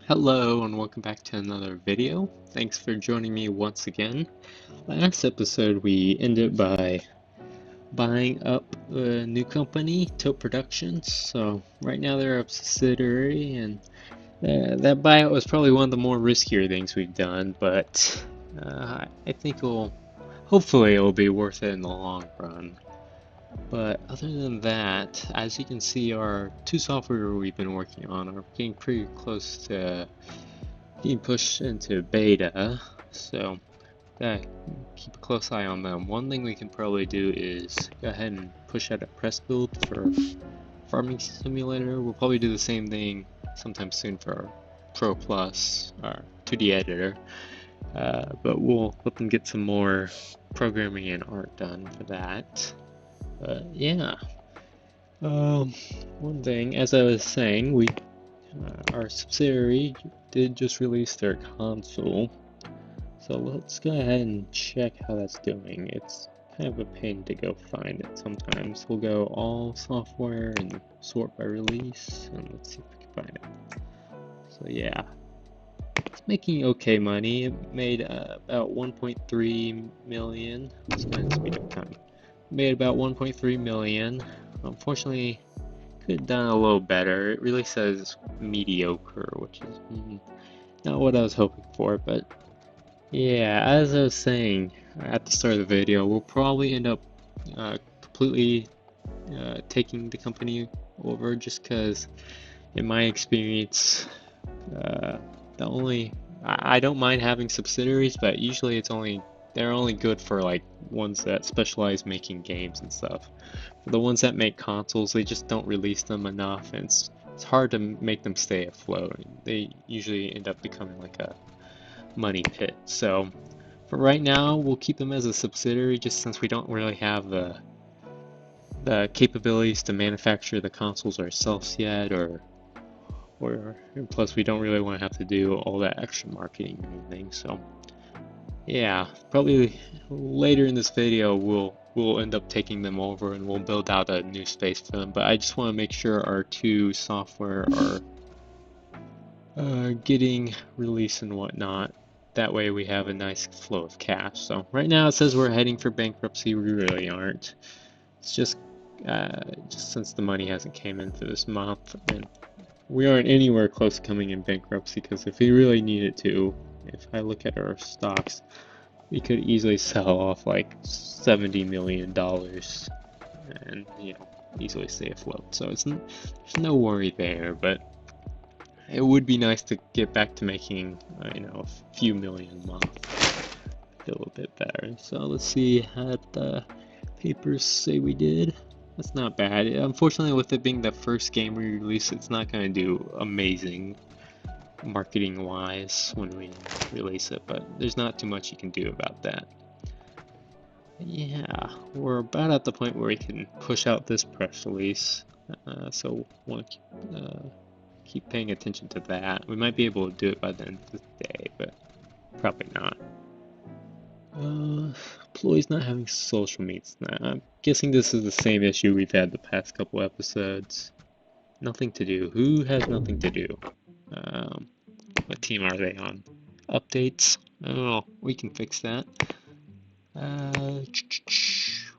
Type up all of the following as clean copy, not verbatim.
Hello and welcome back to another video. Thanks for joining me once again. Last episode we ended by buying up a new company, Tote Productions. So right now they're a subsidiary and that buyout was probably one of the more riskier things we've done, but I think hopefully it'll be worth it in the long run. But other than that, as you can see, our two software we've been working on are getting pretty close to being pushed into beta, so keep a close eye on them. One thing we can probably do is go ahead and push out a press build for Farming Simulator. We'll probably do the same thing sometime soon for our Pro Plus, our 2D editor, but we'll let them get some more programming and art done for that. But yeah, one thing, as I was saying, our subsidiary did just release their console, so let's go ahead and check how that's doing. It's kind of a pain to go find it sometimes. We'll go all software and sort by release, and let's see if we can find it. So yeah, it's making okay money. It made about 1.3 million. Let's go ahead and speed up time. Made about 1.3 million. Unfortunately, could have done a little better. It really says mediocre, which is not what I was hoping for, but yeah, as I was saying at the start of the video, we'll probably end up completely taking the company over just because, in my experience, I don't mind having subsidiaries, but usually they're only good for like ones that specialize making games and stuff. For the ones that make consoles, they just don't release them enough, and it's hard to make them stay afloat. They usually end up becoming like a money pit. So for right now, we'll keep them as a subsidiary just since we don't really have the capabilities to manufacture the consoles ourselves yet, or plus we don't really want to have to do all that extra marketing or anything. So yeah, probably later in this video we'll end up taking them over and we'll build out a new space for them. But I just want to make sure our two software are getting released and whatnot. That way we have a nice flow of cash. So right now it says we're heading for bankruptcy. We really aren't. It's just since the money hasn't came in for this month, and we aren't anywhere close to coming in bankruptcy, because if we really needed to, if I look at our stocks, we could easily sell off like $70 million and, easily stay afloat. So there's no worry there, but it would be nice to get back to making, a few million a month. Feel a bit better. So let's see how the papers say we did. That's not bad. Unfortunately, with it being the first game we release, it's not going to do amazing marketing wise when we release it, but there's not too much you can do about that. Yeah, we're about at the point where we can push out this press release, so want to keep paying attention to that. We might be able to do it by the end of the day, but probably not. Employees not having social meets. Now, I'm guessing this is the same issue we've had the past couple episodes. Nothing to do. Who has nothing to do? What team are they on? Updates? Oh, we can fix that.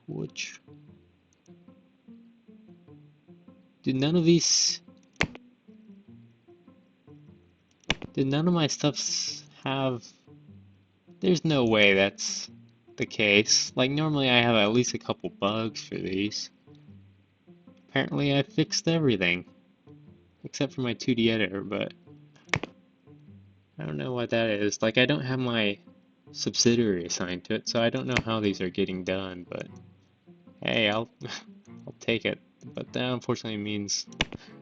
Which? Did none of these... Did none of my stuffs have... There's no way that's the case. Like, normally I have at least a couple bugs for these. Apparently I fixed everything. Except for my 2D editor, but... I don't know what that is. Like, I don't have my subsidiary assigned to it, so I don't know how these are getting done, but... Hey, I'll take it. But that unfortunately means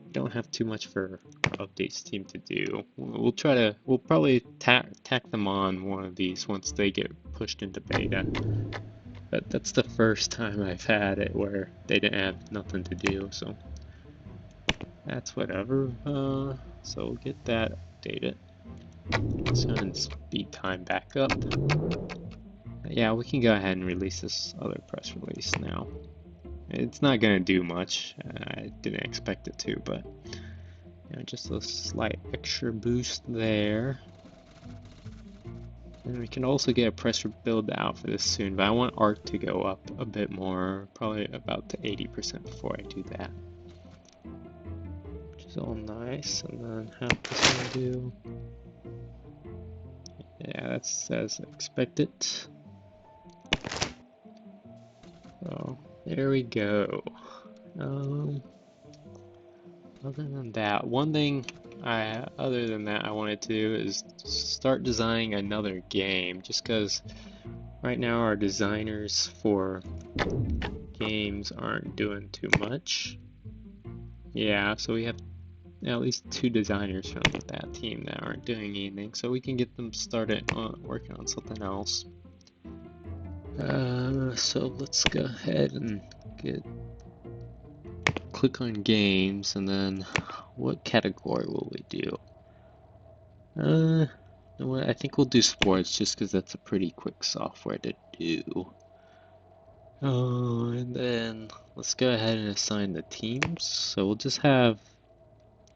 we don't have too much for our updates team to do. We'll probably tack them on one of these once they get pushed into beta. But that's the first time I've had it where they didn't have nothing to do, so that's whatever. So we'll get that updated. Let's go and speed time back up. Yeah, we can go ahead and release this other press release now. It's not gonna do much. I didn't expect it to, but just a slight extra boost there. And we can also get a pressure build out for this soon, but I want arc to go up a bit more, probably about to 80% before I do that. Which is all nice. And then how this one do? Yeah, that's as expected. So there we go. Other than that, one thing other than that I wanted to do is start designing another game, just because right now our designers for games aren't doing too much. Yeah, so we have at least 2 designers from that team that aren't doing anything, so we can get them started on working on something else. So let's go ahead and click on games, and then what category will we do? You know what, I think we'll do sports just because that's a pretty quick software to do. And then let's go ahead and assign the teams. So we'll just have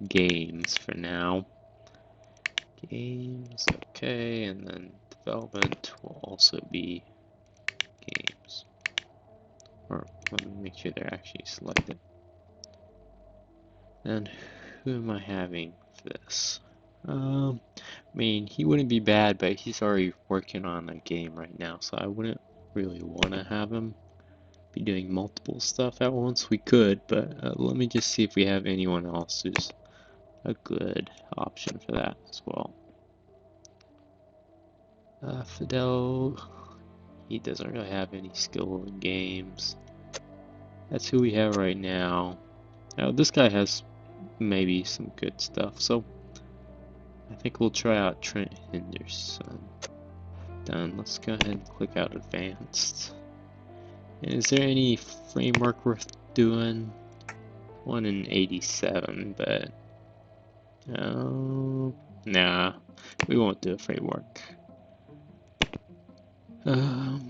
games for now. Games, okay, and then development will also be games. Or let me make sure they're actually selected. And who am I having for this? I mean, he wouldn't be bad, but he's already working on a game right now, so I wouldn't really want to have him be doing multiple stuff at once. We could, but let me just see if we have anyone else who's a good option for that as well. Fidel, he doesn't really have any skill in games. That's who we have right now. Now, this guy has maybe some good stuff, so I think we'll try out Trent Henderson. Done. Let's go ahead and click out advanced. And is there any framework worth doing? One in 87, but nah, we won't do a framework. Let's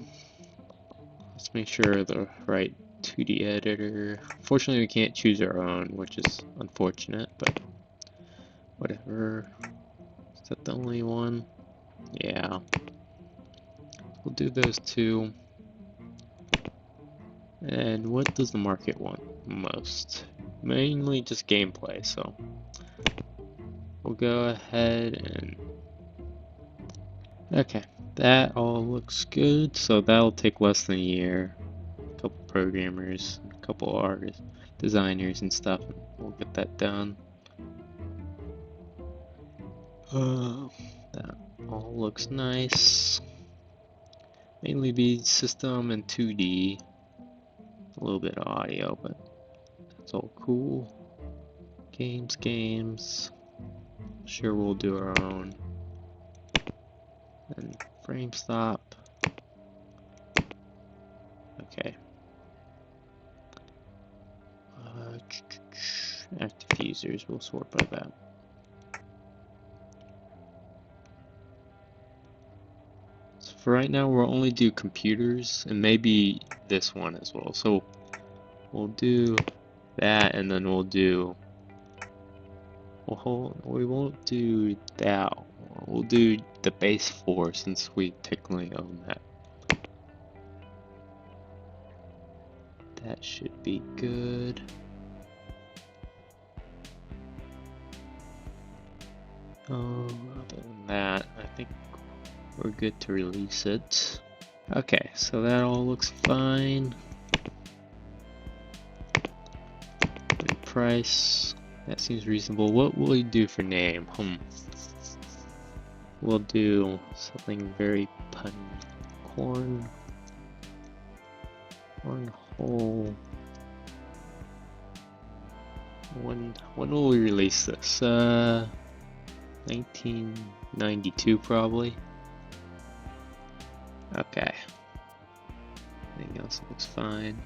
make sure the right 2D editor. Unfortunately, we can't choose our own, which is unfortunate, but whatever. Is that the only one? Yeah. We'll do those 2. And what does the market want most? Mainly just gameplay, so we'll go ahead and okay, that all looks good. So that'll take less than a year. A couple programmers, a couple artists, designers and stuff, and we'll get that done. That all looks nice. Mainly be system and 2D. A little bit of audio, but that's all cool. Games. Sure, we'll do our own. And frame stop. Okay. Active users, we'll sort by that. So for right now, we'll only do computers and maybe this one as well. So we'll do that, and then we'll do. We won't do that. We'll do the base 4 since we technically own that. That should be good. Other than that, I think we're good to release it. Okay, so that all looks fine. The price, that seems reasonable. What will we do for name? We'll do something very punny. Cornhole. When will we release this? 1992 probably. Okay. Everything else looks fine.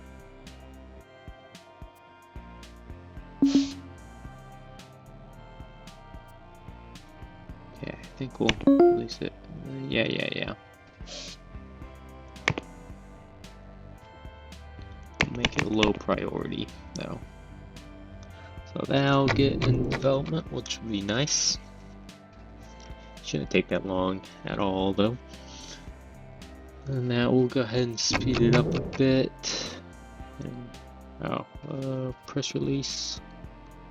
Okay, I think we'll release it. Yeah. We'll make it low priority though. So that'll get in development, which will be nice. Shouldn't take that long at all though. And now we'll go ahead and speed it up a bit. And, press release.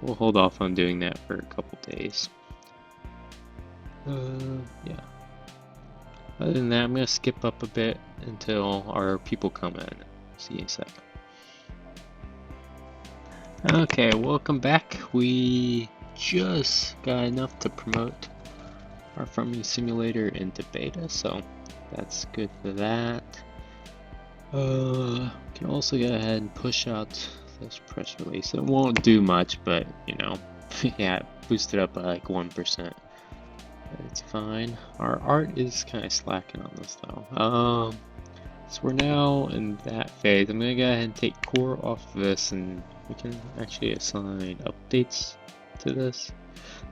We'll hold off on doing that for a couple days. Yeah. Other than that, I'm gonna skip up a bit until our people come in. See you in a second. Okay, welcome back. We just got enough to promote our farming simulator into beta, so that's good for that. Can also go ahead and push out this press release. It won't do much, but you know, yeah, boost it up by like 1%. It's fine. Our art is kind of slacking on this though. So we're now in that phase. I'm gonna go ahead and take core off of this, and we can actually assign updates to this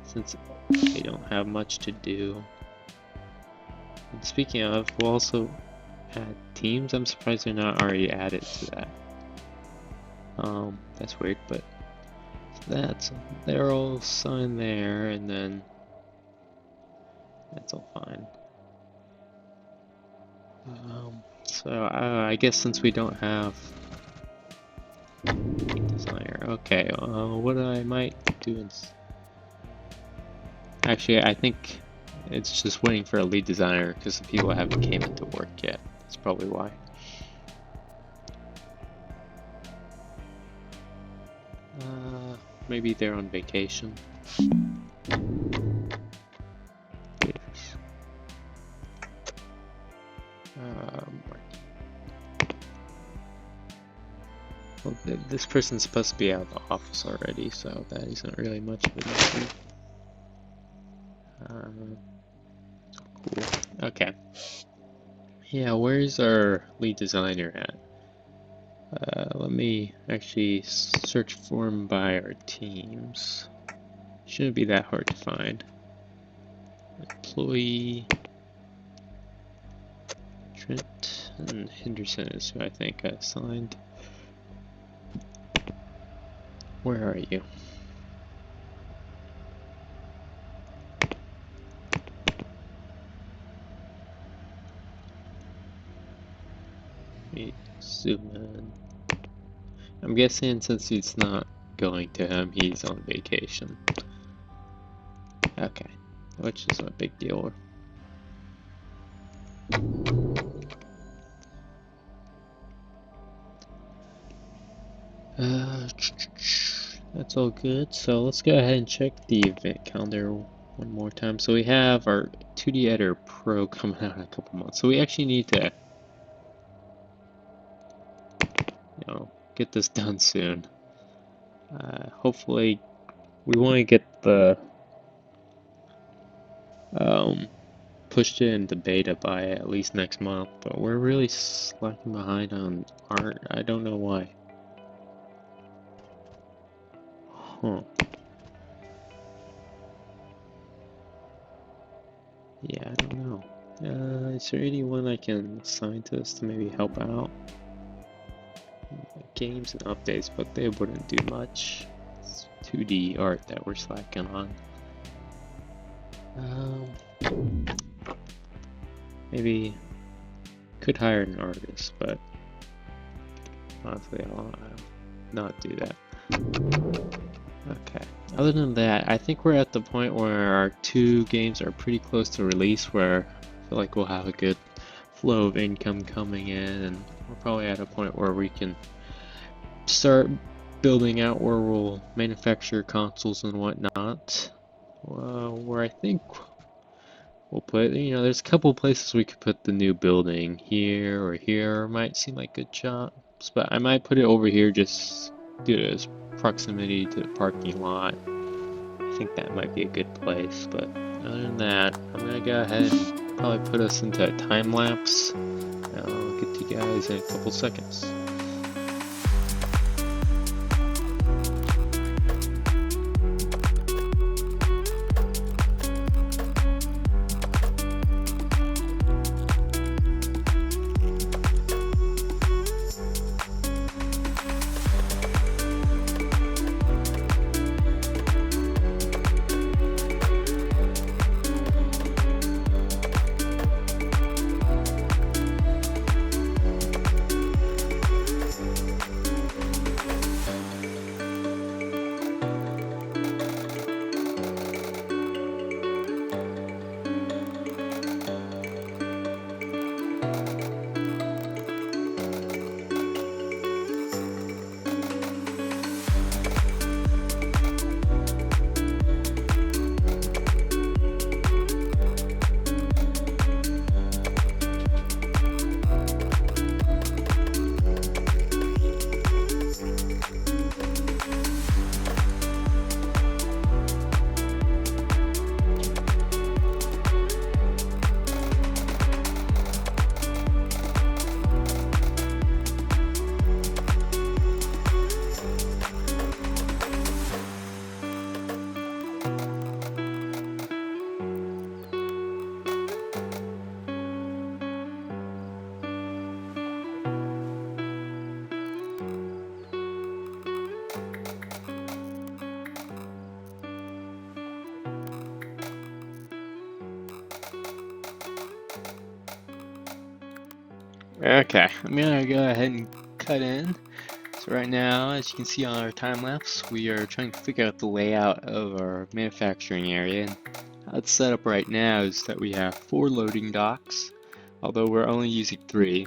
since they don't have much to do. And speaking of, we'll also add teams. I'm surprised they're not already added to that. That's weird, but they're all assigned there, and then that's all fine. So I guess since we don't have designer, okay. What I might do is actually I think it's just waiting for a lead designer because the people haven't came into work yet. That's probably why. Maybe they're on vacation. Well, this person's supposed to be out of the office already, so that isn't really much of an issue. Cool. Okay. Yeah, where's our lead designer at? Let me actually search for him by our teams. Shouldn't be that hard to find. Employee Trent and Henderson is who I think I assigned. Where are you? Let me zoom in. I'm guessing since it's not going to him, he's on vacation. Okay, which is a big deal. That's all good. So let's go ahead and check the event calendar one more time. So we have our 2D Editor Pro coming out in a couple months. So we actually need to, get this done soon. Hopefully, we want to get the pushed it into beta by at least next month. But we're really slacking behind on art. I don't know why. Huh. Yeah, I don't know. Is there anyone I can assign to this to maybe help out? Games and updates, but they wouldn't do much. It's 2D art that we're slacking on. Maybe could hire an artist, but honestly, I'll not do that. Okay. Other than that, I think we're at the point where our 2 games are pretty close to release, where I feel like we'll have a good flow of income coming in, and we're probably at a point where we can start building out where we'll manufacture consoles and whatnot. Where I think we'll put, there's a couple places we could put the new building. Here or here might seem like good shops, but I might put it over here just due to its proximity to the parking lot. I think that might be a good place, but other than that, I'm gonna go ahead and probably put us into a time lapse. I'll get to you guys in a couple seconds. Okay, I'm gonna go ahead and cut in. So right now, as you can see on our time lapse, we are trying to figure out the layout of our manufacturing area. And how it's set up right now is that we have 4 loading docks, although we're only using 3.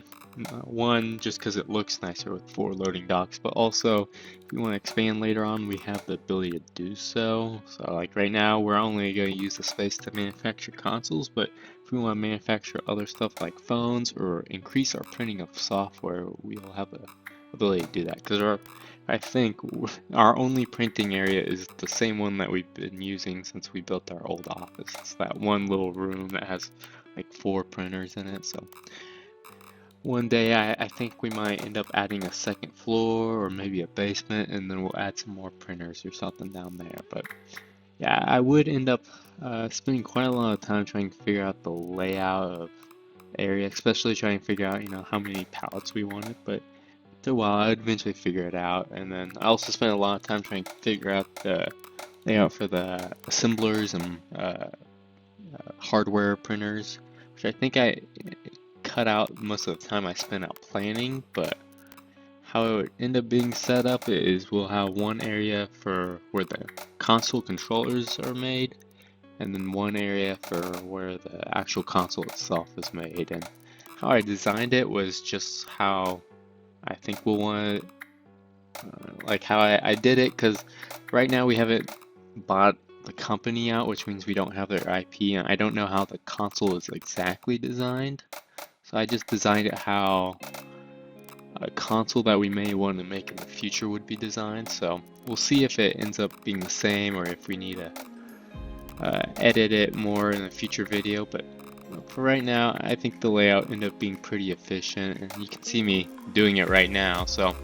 One, just because it looks nicer with 4 loading docks, but also if we want to expand later on, we have the ability to do so. So like right now, we're only going to use the space to manufacture consoles, but if we want to manufacture other stuff like phones or increase our printing of software, we'll have the ability to do that. Because I think our only printing area is the same one that we've been using since we built our old office. It's that one little room that has like 4 printers in it. So one day I think we might end up adding a second floor or maybe a basement, and then we'll add some more printers or something down there. But yeah, I would end up spending quite a lot of time trying to figure out the layout of the area, especially trying to figure out, how many pallets we wanted. But after a while, I'd eventually figure it out. And then I also spent a lot of time trying to figure out the layout for the assemblers and hardware printers, which I think I cut out most of the time I spent out planning. But how it would end up being set up is we'll have one area for where the console controllers are made, and then one area for where the actual console itself is made. And how I designed it was just how I think we'll want it, like how I did it, because right now we haven't bought the company out, which means we don't have their IP, and I don't know how the console is exactly designed. So I just designed it how a console that we may want to make in the future would be designed. So we'll see if it ends up being the same or if we need to edit it more in a future video. But for right now, I think the layout ended up being pretty efficient, and you can see me doing it right now. So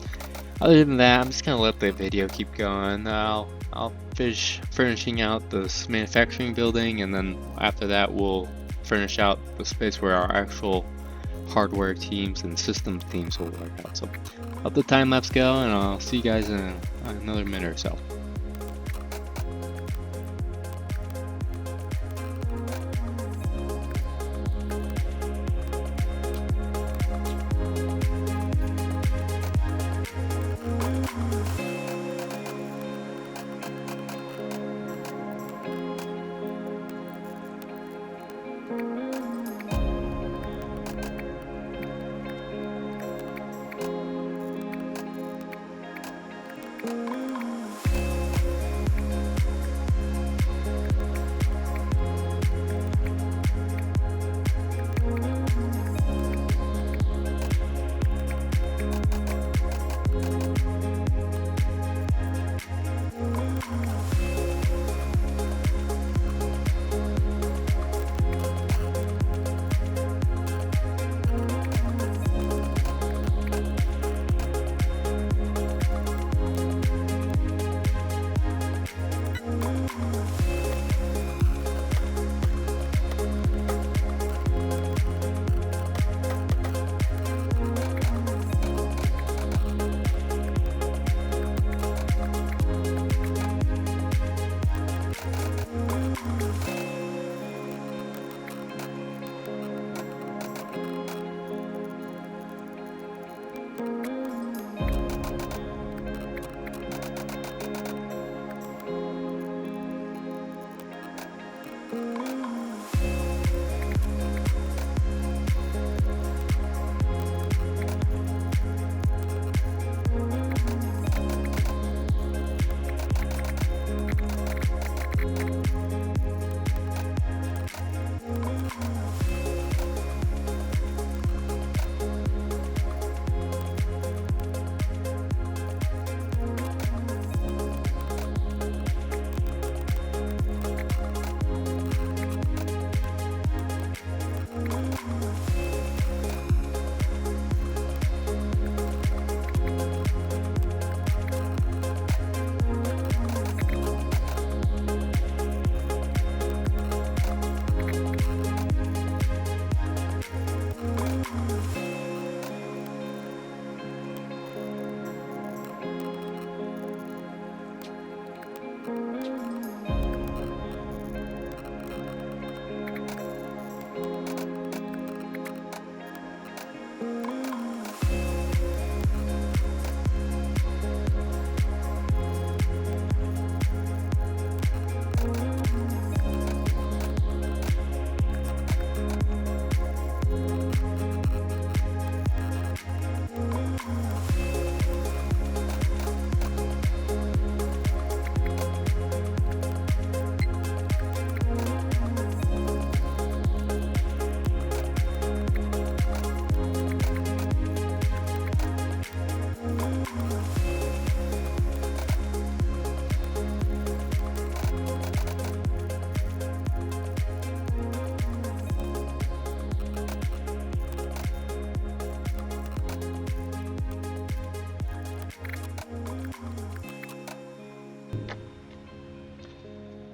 other than that, I'm just gonna let the video keep going. I'll finish furnishing out this manufacturing building, and then after that we'll furnish out the space where our actual hardware teams and system teams will work out. So I'll let the time lapse go, and I'll see you guys in another minute or so.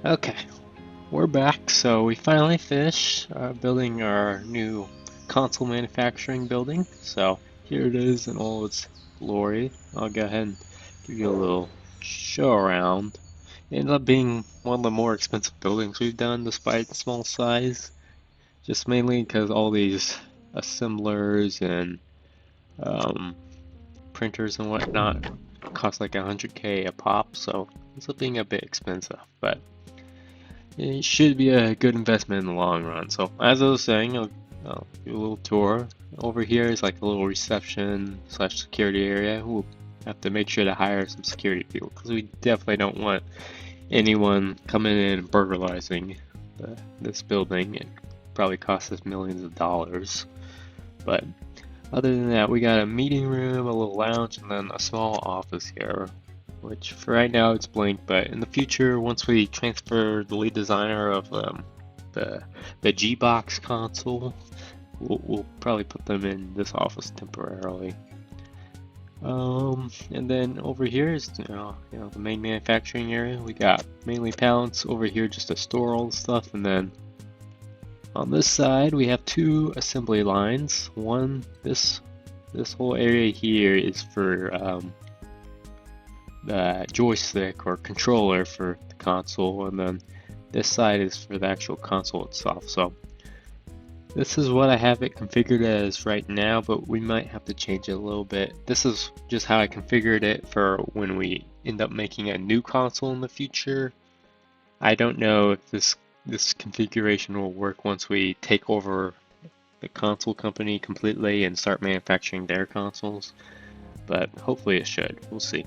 Okay, we're back. So we finally finished building our new console manufacturing building. So here it is in all its glory. I'll go ahead and give you a little show around. It ended up being one of the more expensive buildings we've done despite the small size. Just mainly because all these assemblers and um, printers and whatnot cost like 100K a pop, so it's being a bit expensive, but it should be a good investment in the long run. So as I was saying, I'll do a little tour. Over here is like a little reception slash security area. We'll have to make sure to hire some security people because we definitely don't want anyone coming in and burglarizing this building. It probably costs us millions of dollars. But other than that, we got a meeting room, a little lounge, and then a small office here, which for right now it's blank, but in the future, once we transfer the lead designer of the G-Box console, we'll probably put them in this office temporarily. And then over here is the main manufacturing area. We got mainly pallets over here just to store all the stuff, and then on this side we have two assembly lines. One, this whole area here is for the joystick or controller for the console, and then this side is for the actual console itself. So this is what I have it configured as right now, but we might have to change it a little bit. This is just how I configured it for when we end up making a new console in the future. I don't know if this configuration will work once we take over the console company completely and start manufacturing their consoles, but hopefully it should. We'll see.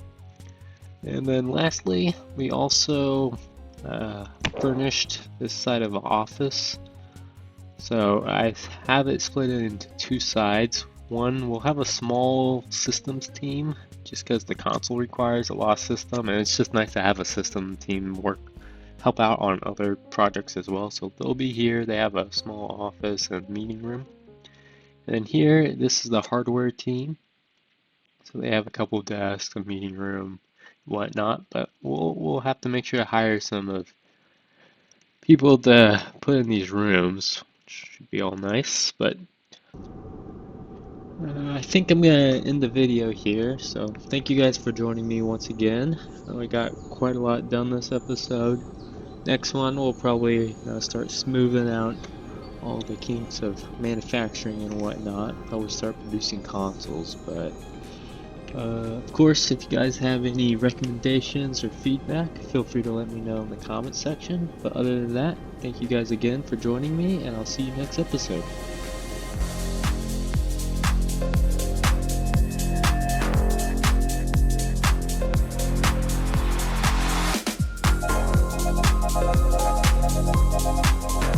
And then lastly, we also furnished this side of the office. So I have it split into two sides. One, we'll have a small systems team just because the console requires a lot of system, and it's just nice to have a system team help out on other projects as well. So they'll be here. They have a small office and meeting room. And then here, this is the hardware team. So they have a couple desks, a meeting room, whatnot, but we'll have to make sure to hire some of people to put in these rooms, which should be all nice. But I think I'm gonna end the video here. So thank you guys for joining me once again. We got quite a lot done this episode. Next one we'll probably start smoothing out all the kinks of manufacturing and whatnot. Probably start producing consoles, but of course, if you guys have any recommendations or feedback, feel free to let me know in the comment section. But other than that, thank you guys again for joining me, and I'll see you next episode.